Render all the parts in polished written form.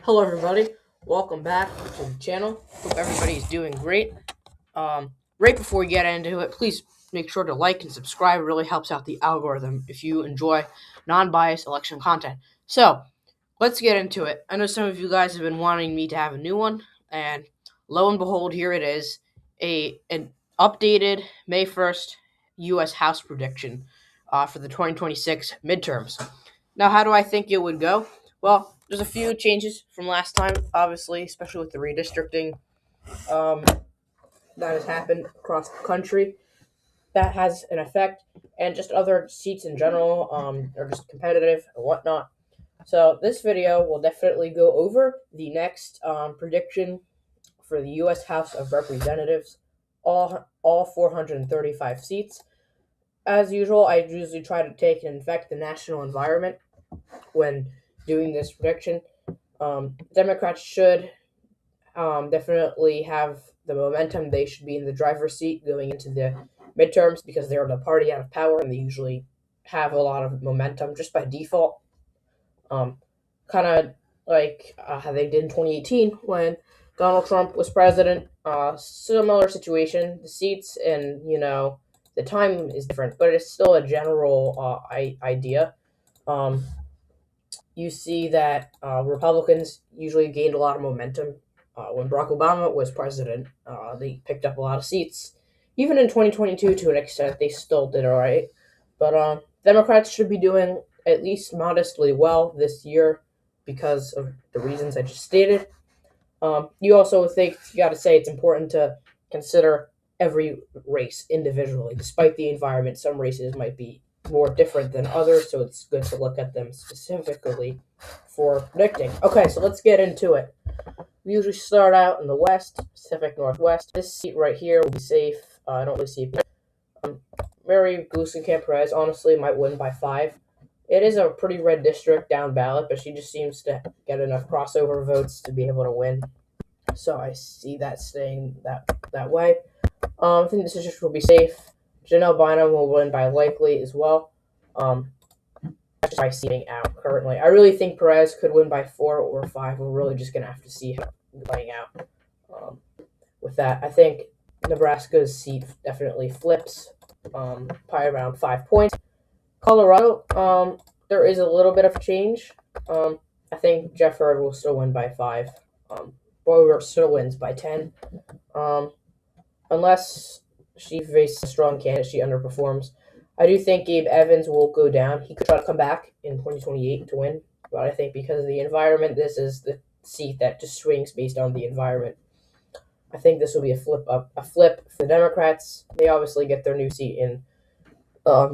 Hello, everybody. Welcome back to the channel. Hope everybody's doing great. Right before we get into it, please make sure to like and subscribe. It really helps out the algorithm if you enjoy non-biased election content. So, let's get into it. I know some of you guys have been wanting me to have a new one, and lo and behold, here it is, an updated May 1st U.S. House prediction for the 2026 midterms. Now, how do I think it would go? Well, there's a few changes from last time, obviously, especially with the redistricting um, that has happened across the country. That has an effect, and just other seats in general are just competitive and whatnot. So this video will definitely go over the next prediction for the U.S. House of Representatives, all 435 seats. As usual, I usually try to take and infect the national environment when doing this prediction. Democrats should definitely have the momentum. They should be in the driver's seat going into the midterms because they're the party out of power and they usually have a lot of momentum just by default. Kind of like how they did in 2018 when Donald Trump was president. Similar situation. The seats and the time is different, but it's still a general idea. Um, you see that Republicans usually gained a lot of momentum when Barack Obama was president. They picked up a lot of seats. Even in 2022, to an extent, they still did all right. But Democrats should be doing at least modestly well this year because of the reasons I just stated. You also think you got to say it's important to consider every race individually. Despite the environment, some races might be more different than others, so it's good to look at them specifically for predicting. Okay, so let's get into it. We usually start out in the West, Pacific Northwest. This seat right here will be safe. I don't really see it. Mary Gluesenkamp-Perez honestly might win by 5. It is a pretty red district down ballot, but she just seems to get enough crossover votes to be able to win. So I see that staying that way. I think this district will be safe. Janelle Bynum will win by likely as well. Just by seating out currently. I really think Perez could win by 4 or 5. We're really just going to have to see how it's playing out. With that, I think Nebraska's seat definitely flips, probably around 5 points. Colorado, there is a little bit of change. I think Jeff Hurd will still win by 5. Boyer still wins by 10. Unless she faces a strong candidate, she underperforms. I do think Gabe Evans will go down. He could try to come back in 2028 to win, but I think because of the environment, this is the seat that just swings based on the environment. I think this will be a flip for the Democrats. They obviously get their new seat in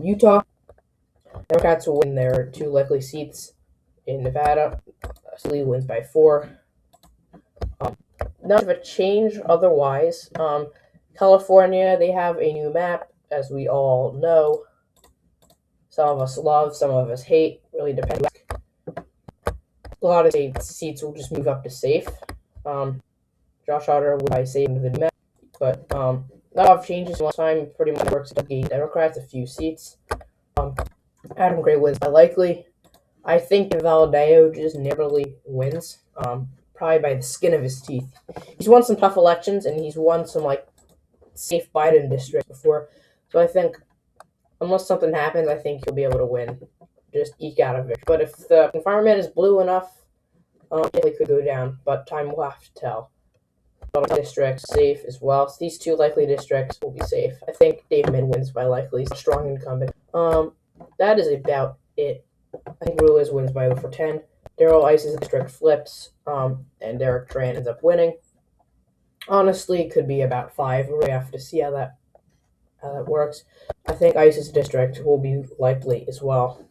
Utah. Democrats will win their 2 likely seats in Nevada. Lee wins by 4. Not of a change otherwise. California, they have a new map, as we all know. Some of us love, some of us hate. Really depends. A lot of seats will just move up to safe. Josh Otter will by safe into the new map, but a lot of changes last time. Pretty much works to gain Democrats a few seats. Adam Gray wins by likely. I think Valadao just narrowly wins. Probably by the skin of his teeth. He's won some tough elections, and he's won some safe Biden districts before. So I think, unless something happens, I think he'll be able to win. Just eke out of it. But if the environment is blue enough, it could go down. But time will have to tell. Districts safe as well. So these 2 likely districts will be safe. I think Dave Min wins by likely. He's a strong incumbent. That is about it. I think Ruiz wins by over 10. Darrell Ice's district flips, and Derek Tran ends up winning. Honestly, it could be about 5. We have to see how that works. I think Ice's district will be likely as well.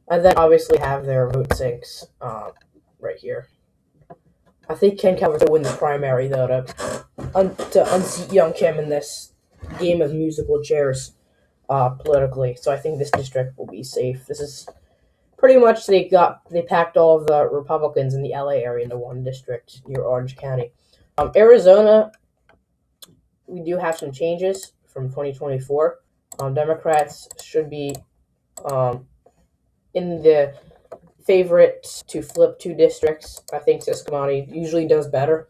And then obviously have their vote sinks right here. I think Ken Calvert will win the primary, though, to unseat Young Kim in this game of musical chairs politically. So I think this district will be safe. This is pretty much they packed all of the Republicans in the LA area into one district near Orange County. Arizona, we do have some changes from 2024. Democrats should be in the favorite to flip two districts. I think Siscomani usually does better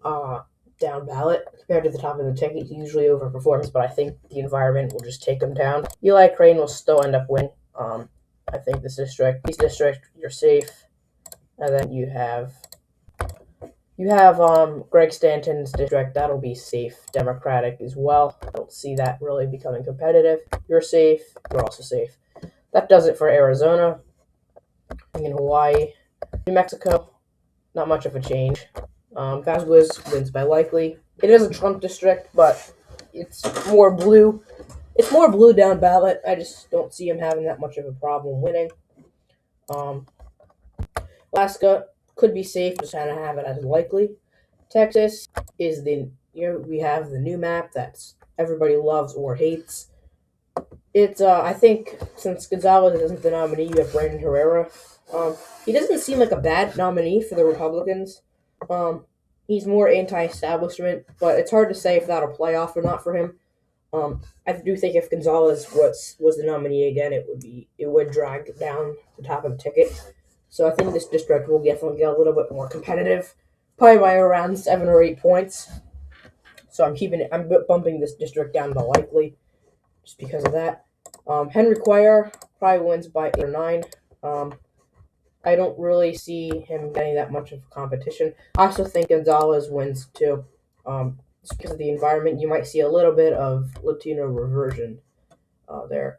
down ballot compared to the top of the ticket. He usually overperforms, but I think the environment will just take him down. Eli Crane will still end up winning. I think this district, you're safe. And then you have Greg Stanton's district. That'll be safe, Democratic as well. I don't see that really becoming competitive. You're safe. You're also safe. That does it for Arizona. In Hawaii, New Mexico, not much of a change. Vasquez wins by likely. It is a Trump district, but it's more blue. It's more blue down ballot. I just don't see him having that much of a problem winning. Alaska could be safe, just kind of have it as likely. Texas is we have the new map that everybody loves or hates. It's I think since Gonzalez isn't the nominee, you have Brandon Herrera. He doesn't seem like a bad nominee for the Republicans. He's more anti-establishment, but it's hard to say if that'll play off or not for him. I do think if Gonzalez was the nominee again, it would drag down the top of the ticket. So I think this district will definitely get a little bit more competitive, probably by around 7 or 8 points. So I'm bumping this district down to likely, just because of that. Henry Cuellar probably wins by 8 or 9. I don't really see him getting that much of competition. I also think Gonzalez wins too. Just because of the environment, you might see a little bit of Latino reversion there.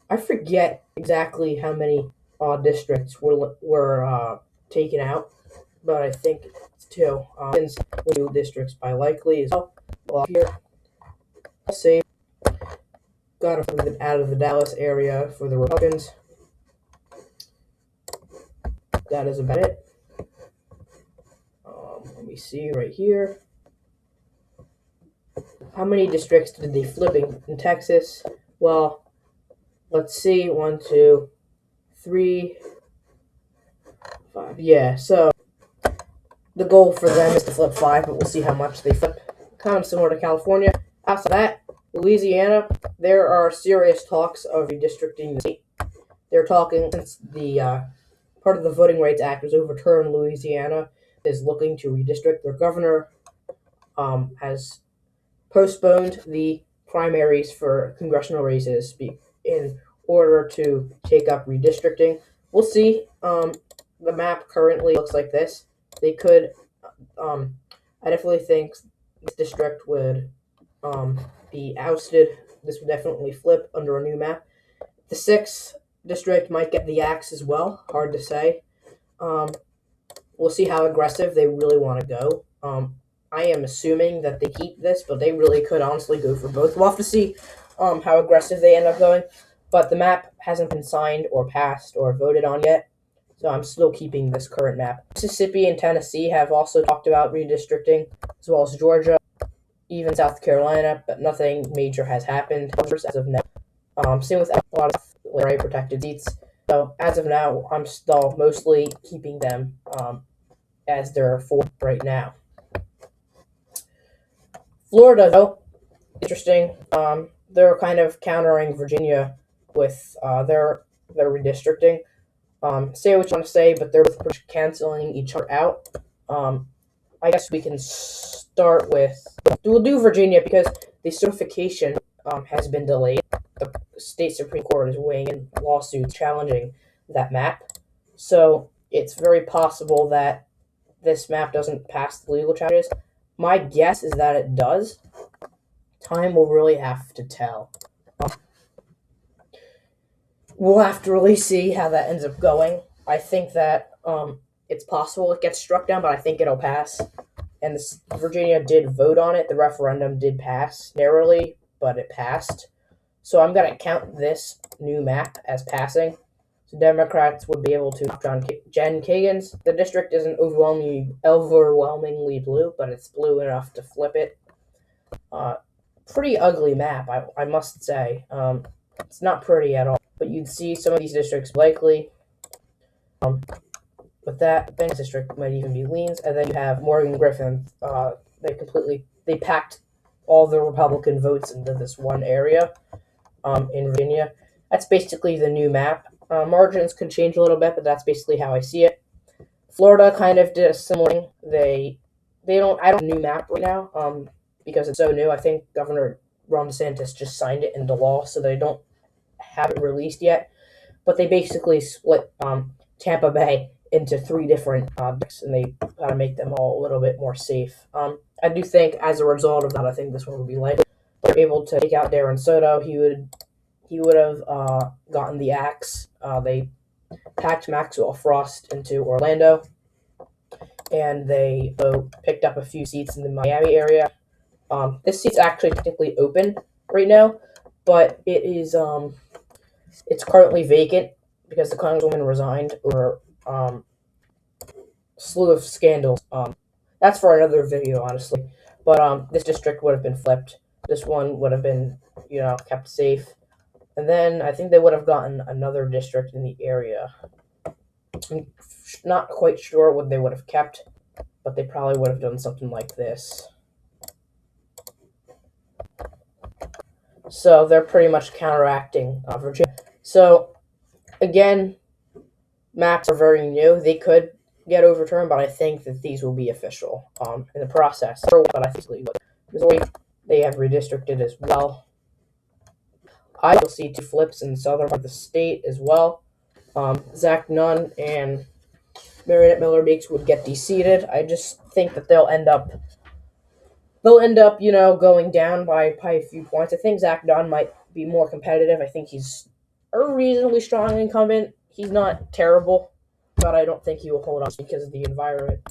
I forget exactly how many districts were taken out, but I think it's 2. New districts by likely as well. Here, say, got to out of the Dallas area for the Republicans. That is about it. Let me see right here. How many districts did they flip in Texas? Well, let's see. 1, 2, 3, 5. Yeah, so the goal for them is to flip 5, but we'll see how much they flip. Kind of similar to California. After that, Louisiana, there are serious talks of redistricting the state. They're talking, since the part of the Voting Rights Act was overturned, Louisiana is looking to redistrict. Their governor has postponed the primaries for congressional races in order to take up redistricting. We'll see. The map currently looks like this. They could. I definitely think this district would be ousted. This would definitely flip under a new map. The 6th district might get the axe as well. Hard to say. We'll see how aggressive they really want to go. I am assuming that they keep this, but they really could honestly go for both. We'll have to see how aggressive they end up going. But the map hasn't been signed or passed or voted on yet, so I'm still keeping this current map. Mississippi and Tennessee have also talked about redistricting, as well as Georgia, even South Carolina, but nothing major has happened as of now. Same with a lot of very protected seats. So as of now, I'm still mostly keeping them as there are 4 right now. Florida, though, interesting. They're kind of countering Virginia with their redistricting. Say what you want to say, but they're canceling each other out. I guess we can start with... We'll do Virginia because the certification has been delayed. The state Supreme Court is weighing in lawsuits challenging that map. So it's very possible that this map doesn't pass the legal challenges. My guess is that it does. Time will really have to tell. We'll have to really see how that ends up going. I think that it's possible it gets struck down, but I think it'll pass. And Virginia did vote on it. The referendum did pass narrowly, but it passed. So I'm going to count this new map as passing. So Democrats would be able to Jen Kagan's. The district isn't overwhelmingly blue, but it's blue enough to flip it. Pretty ugly map, I must say. It's not pretty at all. But you'd see some of these districts likely. With that, Banks district might even be leans, and then you have Morgan Griffin. They packed all the Republican votes into this one area in Virginia. That's basically the new map. Margins could change a little bit, but that's basically how I see it. Florida kind of did a similar thing. They don't I don't have a new map right now because it's so new. I think Governor Ron DeSantis just signed it into law, so they don't have it released yet. But they basically split Tampa Bay into three different decks, and they got to make them all a little bit more safe. I do think as a result of that, I think this one would be likely. They're able to take out Darren Soto. He would have gotten the axe. They packed Maxwell Frost into Orlando, and they picked up a few seats in the Miami area. This seat's actually technically open right now, but it's currently vacant because the congresswoman resigned over slew of scandals. That's for another video, honestly. But this district would have been flipped. This one would have been, kept safe. And then I think they would have gotten another district in the area. I'm not quite sure what they would have kept, but they probably would have done something like this. So they're pretty much counteracting Virginia. So again, maps are very new. They could get overturned, but I think that these will be official in the process. But I think Missouri, they have redistricted as well. I will see two flips in the southern part of the state as well. Zach Nunn and Marionette Miller Meeks would get deseated. I just think that they'll end up, going down by a few points. I think Zach Nunn might be more competitive. I think he's a reasonably strong incumbent. He's not terrible, but I don't think he will hold on because of the environment. I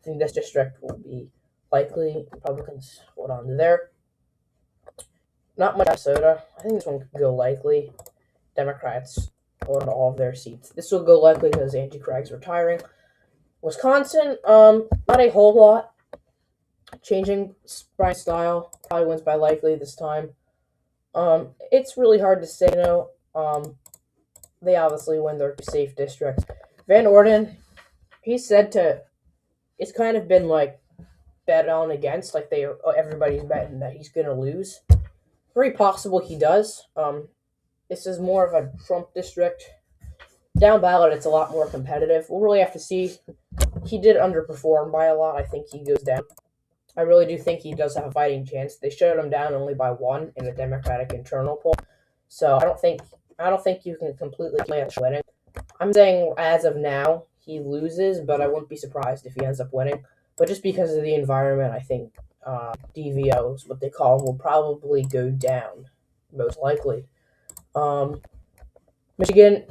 think this district will be likely Republicans hold on to there. Not much Minnesota. I think this one could go likely. Democrats hold on to all of their seats. This will go likely because Angie Craig's retiring. Wisconsin, not a whole lot. Changing Brian's style, probably wins by likely this time. It's really hard to say, they obviously win their safe districts. Van Orden, it's kind of been like bet on against, like everybody's betting that he's gonna lose. Very possible he does. This is more of a Trump district. Down ballot, it's a lot more competitive. We'll really have to see. He did underperform by a lot. I think he goes down. I really do think he does have a fighting chance. They shut him down only by one in the Democratic internal poll, so I don't think you can completely play at winning. I'm saying as of now he loses, but I wouldn't be surprised if he ends up winning. But just because of the environment, I think DVOs, what they call them, will probably go down, most likely. Michigan,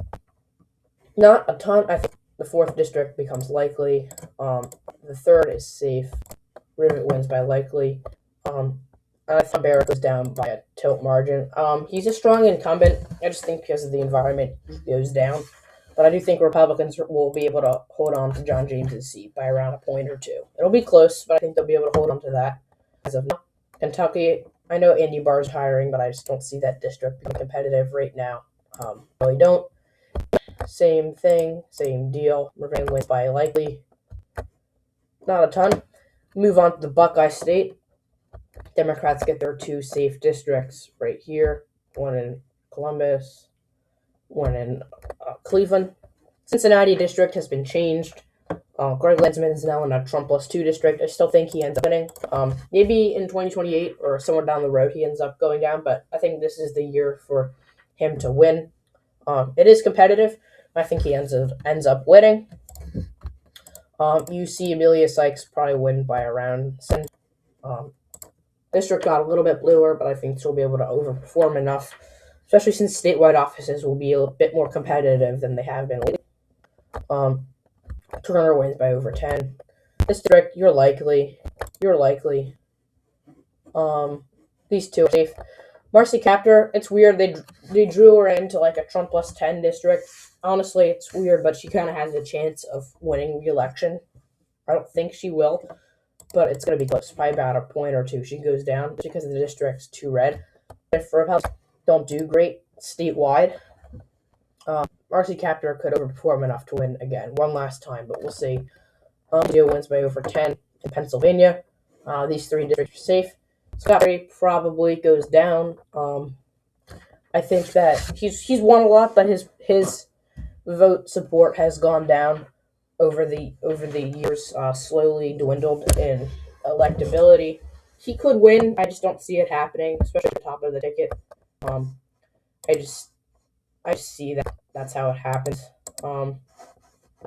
not a ton. I think the 4th district becomes likely. The 3rd is safe. Rivet wins by likely. I think Barrett goes down by a tilt margin. He's a strong incumbent. I just think because of the environment, he goes down. But I do think Republicans will be able to hold on to John James's seat by around a point or two. It'll be close, but I think they'll be able to hold on to that as of now. Kentucky, I know Andy Barr's hiring, but I just don't see that district being competitive right now. Really don't. Same thing, same deal. Remain wins by likely. Not a ton. Move on to the Buckeye State. Democrats get their 2 safe districts right here. One in Columbus, one in Cleveland. Cincinnati district has been changed. Greg Landsman is now in a Trump plus 2 district. I still think he ends up winning. Maybe in 2028 or somewhere down the road he ends up going down, but I think this is the year for him to win. It is competitive. I think he ends up winning. You see Amelia Sykes probably win by around 7. District got a little bit bluer, but I think she'll be able to overperform enough, especially since statewide offices will be a bit more competitive than they have been lately. Turner wins by over 10. This district, you're likely. These two are safe. Marcy Kaptur, it's weird. They drew her into like a Trump plus 10 district. Honestly, it's weird, but she kind of has a chance of winning re-election. I don't think she will, but it's going to be close. By about a point or two, she goes down because the district's too red. If Republicans don't do great statewide, Marcy Kaptur could overperform enough to win again one last time, but we'll see. Deal wins by over 10 in Pennsylvania. These 3 districts are safe. Scott Perry probably goes down. I think that he's won a lot, but his vote support has gone down over the years, slowly dwindled in electability. He could win. I just don't see it happening, especially at the top of the ticket. Um, I just I just see that that's how it happens. I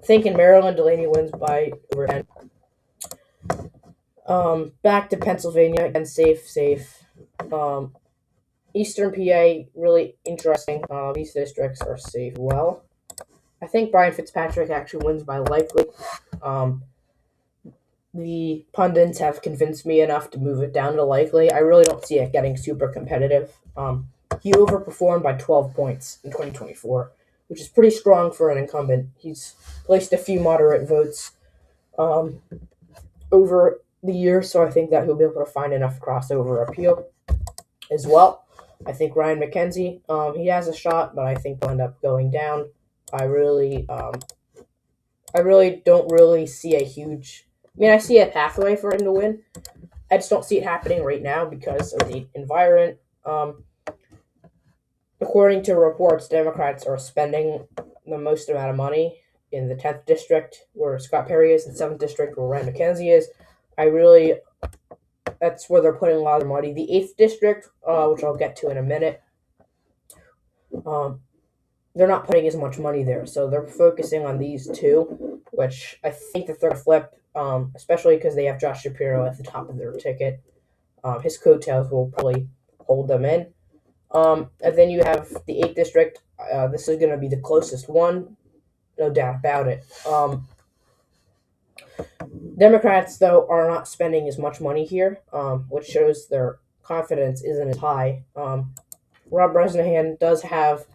think in Maryland, Delaney wins by over 10. Back to Pennsylvania again, safe. Um, Eastern PA, really interesting. These districts are safe. Well, I think Brian Fitzpatrick actually wins by likely. Um, the pundits have convinced me enough to move it down to likely. I really don't see it getting super competitive. He overperformed by 12 points in 2024, which is pretty strong for an incumbent. He's placed a few moderate votes um, over the year, so I think that he'll be able to find enough crossover appeal as well. I think Ryan McKenzie, he has a shot, but I think he'll end up going down. I really don't really see a huge. I mean, I see a pathway for him to win. I just don't see it happening right now because of the environment. According to reports, Democrats are spending the most amount of money in the 10th district, where Scott Perry is, and 7th district, where Ryan McKenzie is. That's where they're putting a lot of their money. The 8th district, which I'll get to in a minute, they're not putting as much money there, so they're focusing on these two, which I think that they're going to flip, especially because they have Josh Shapiro at the top of their ticket. His coattails will probably hold them in. And then you have the 8th district. This is going to be the closest one, no doubt about it. Democrats, though, are not spending as much money here, which shows their confidence isn't as high. Rob Bresnahan does have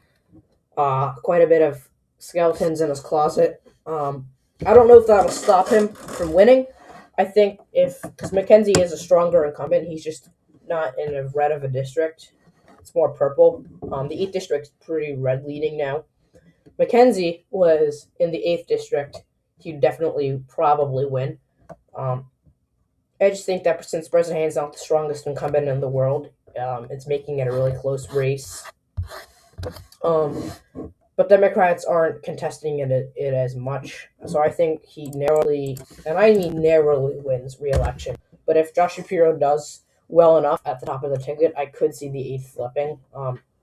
quite a bit of skeletons in his closet. I don't know if that'll stop him from winning. I think because McKenzie is a stronger incumbent, he's just not in a red of a district. It's more purple. The 8th district's pretty red leading now. McKenzie was in the 8th district. He'd definitely probably win. I just think that since Bresnahan's not the strongest incumbent in the world, it's making it a really close race. But Democrats aren't contesting it as much, so I think he narrowly, and I mean narrowly, wins re-election. But if Josh Shapiro does well enough at the top of the ticket, I could see the 8th flipping.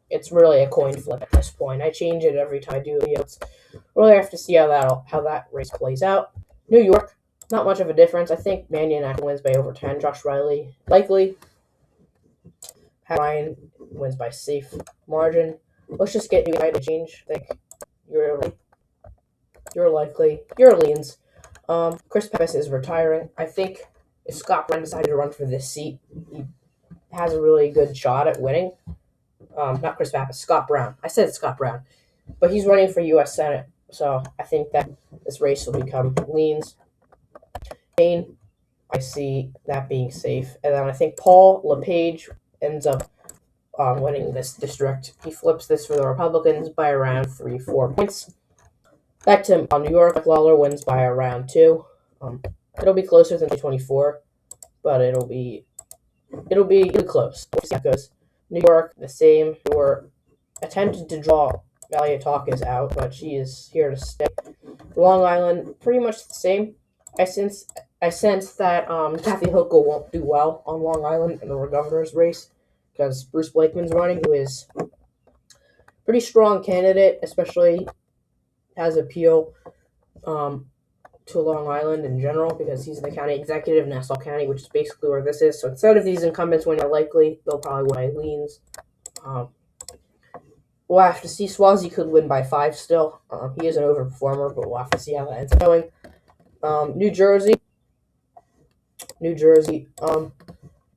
It's really a coin flip at this point. I change it every time I do it. It's really have to see how that race plays out. New York, not much of a difference. I think Mannion actually wins by over 10. Josh Riley likely. Ryan wins by safe margin. Let's just get United change. I think you're likely. Your leans. Chris Pappas is retiring. I think if Scott Brown decided to run for this seat, he has a really good shot at winning. Not Chris Pappas, Scott Brown. I said Scott Brown. But he's running for U.S. Senate, so I think that this race will become leans. Maine, I see that being safe. And then I think Paul LePage ends up winning this district. He flips this for the Republicans by around 3-4 points. Back to New York, Lawler wins by around 2. It'll be closer than 2024, but it'll be close. We'll see how it goes. New York, the same. We were attempted to draw Valia Talk is out, but she is here to stay. Long Island, pretty much the same. I sense that Kathy Hochul won't do well on Long Island in the governor's race because Bruce Blakeman's running, who is a pretty strong candidate, especially has appeal to Long Island in general because he's the county executive in Nassau County, which is basically where this is. So instead of these incumbents winning likely, they'll probably win by leans. We'll have to see. Swazi could win by 5 still. He is an overperformer, but we'll have to see how that ends up going. New Jersey,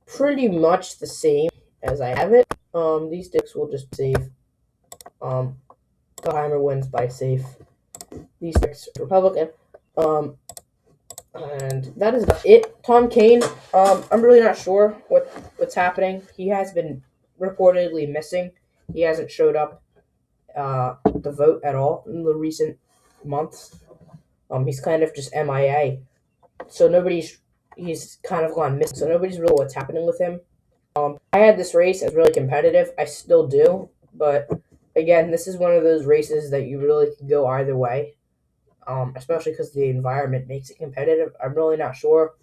pretty much the same as I have it. These sticks will just save. Gottheimer wins by safe. These sticks Republican. And that is it. Tom Kean, I'm really not sure what's happening. He has been reportedly missing. He hasn't showed up to vote at all in the recent months. He's kind of just MIA. So he's kind of gone missing. So nobody's really what's happening with him. I had this race as really competitive. I still do, but again, this is one of those races that you really can go either way, especially because the environment makes it competitive. I'm really not sure,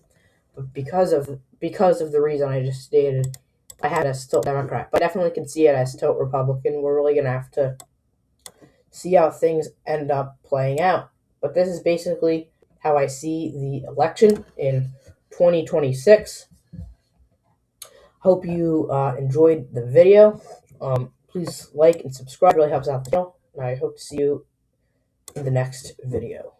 but because of the reason I just stated, I had us tilt Democrat, but I definitely can see it as tilt Republican. We're really gonna have to see how things end up playing out. But this is basically how I see the election in 2026. Hope you enjoyed the video. Please like and subscribe. It really helps out the channel. And I hope to see you in the next video.